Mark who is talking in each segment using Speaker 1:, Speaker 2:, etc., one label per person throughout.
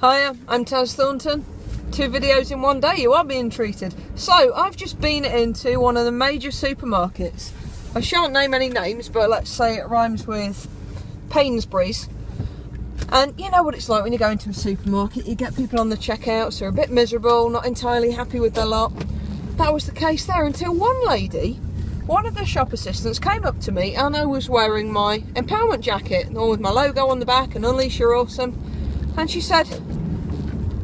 Speaker 1: Hiya, I'm Thornton. 2 videos in one day, you are being treated. So, I've just been into one of the major supermarkets. I shan't name any names, but let's say it rhymes with Painsbury's. And you know what it's like when you go into a supermarket, you get people on the checkouts who are a bit miserable, not entirely happy with their lot. That was the case there until one lady, one of the shop assistants, came up to me and I was wearing my empowerment jacket, all with my logo on the back and Unleash Your Awesome. And she said,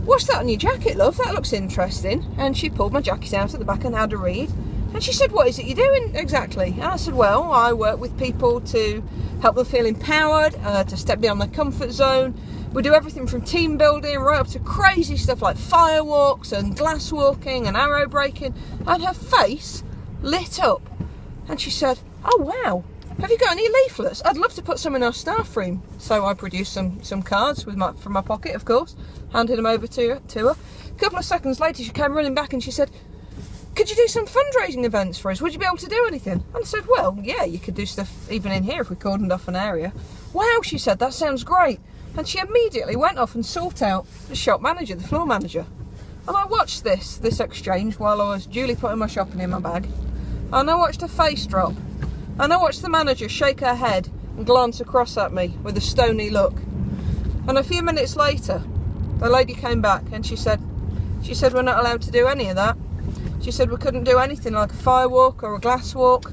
Speaker 1: "What's that on your jacket, love? That looks interesting." And she pulled my jacket out at the back and had a read. And she said, "What is it you're doing exactly?" And I said, "Well, I work with people to help them feel empowered, to step beyond their comfort zone. We do everything from team building right up to crazy stuff like firewalks and glass walking and arrow breaking." And her face lit up. And she said, "Oh, wow. Have you got any leaflets? I'd love to put some in our staff room." So I produced some cards from my pocket, of course, handed them over to her. A couple of seconds later, she came running back and she said, "Could you do some fundraising events for us? Would you be able to do anything?" And I said, "Well, yeah, you could do stuff even in here if we cordoned off an area." "Wow," she said, "that sounds great." And she immediately went off and sought out the shop manager, the floor manager. And I watched this exchange while I was duly putting my shopping in my bag. And I watched her face drop. And I watched the manager shake her head and glance across at me with a stony look. And a few minutes later, the lady came back and she said, "We're not allowed to do any of that." She said we couldn't do anything like a firewalk or a glass walk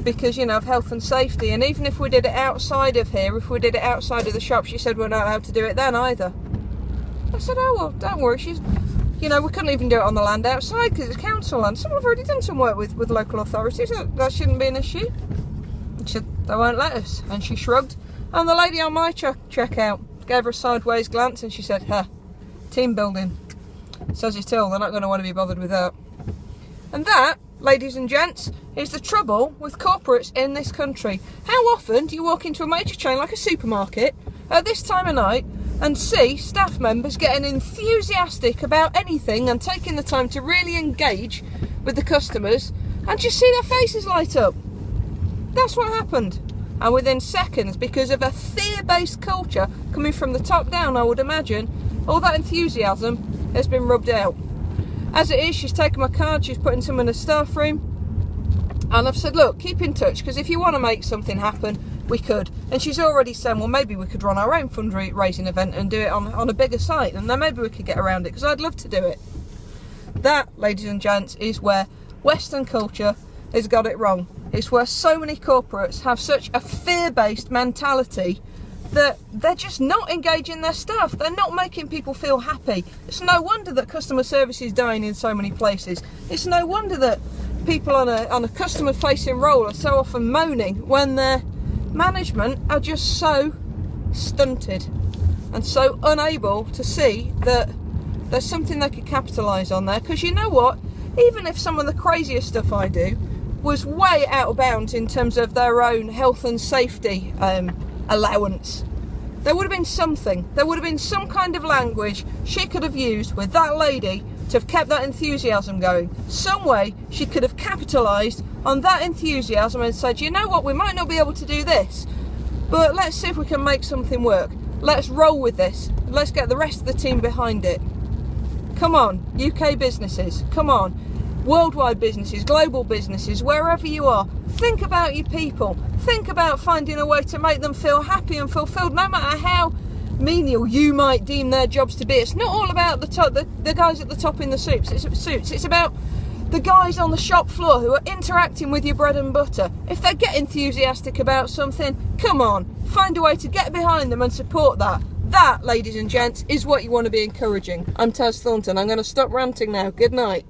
Speaker 1: because, you know, of health and safety. And even if we did it outside of here, if we did it outside of the shop, she said we're not allowed to do it then either. I said, "Oh, well, don't worry." You know, we couldn't even do it on the land outside because it's council land. So we've already done some work with local authorities. That shouldn't be an issue. And she said, "They won't let us." And she shrugged. And the lady on my checkout gave her a sideways glance and she said, "Team building. Says it all. They're not going to want to be bothered with that." And that, ladies and gents, is the trouble with corporates in this country. How often do you walk into a major chain like a supermarket at this time of night and see staff members getting enthusiastic about anything and taking the time to really engage with the customers and just see their faces light up? That's what happened. And within seconds, because of a fear-based culture coming from the top down, I would imagine, all that enthusiasm has been rubbed out. As it is, she's taken my card, she's putting some in the staff room, and I've said, "Look, keep in touch, because if you want to make something happen, we could." And she's already said, "Well, maybe we could run our own fundraising event and do it on a bigger site, and then maybe we could get around it, because I'd love to do it." That, ladies and gents, is where Western culture has got it wrong. It's where so many corporates have such a fear-based mentality that they're just not engaging their staff. They're not making people feel happy. It's no wonder that customer service is dying in so many places. It's no wonder that people on a customer-facing role are so often moaning when their management are just so stunted and so unable to see that there's something they could capitalise on there. Because you know what? Even if some of the craziest stuff I do was way out of bounds in terms of their own health and safety allowance, there would have been something. There would have been some kind of language she could have used with that lady to have kept that enthusiasm going. Some way she could have capitalised on that enthusiasm and said, "You know what, we might not be able to do this, but let's see if we can make something work. Let's roll with this. Let's get the rest of the team behind it." Come on, UK businesses, come on. Worldwide businesses, global businesses, wherever you are, think about your people. Think about finding a way to make them feel happy and fulfilled, no matter how menial you might deem their jobs to be. It's not all about the guys at the top in the suits. It's about the guys on the shop floor who are interacting with your bread and butter. If they get enthusiastic about something, come on, find a way to get behind them and support that. That, ladies and gents, is what you want to be encouraging. I'm Thornton. I'm going to stop ranting now. Good night.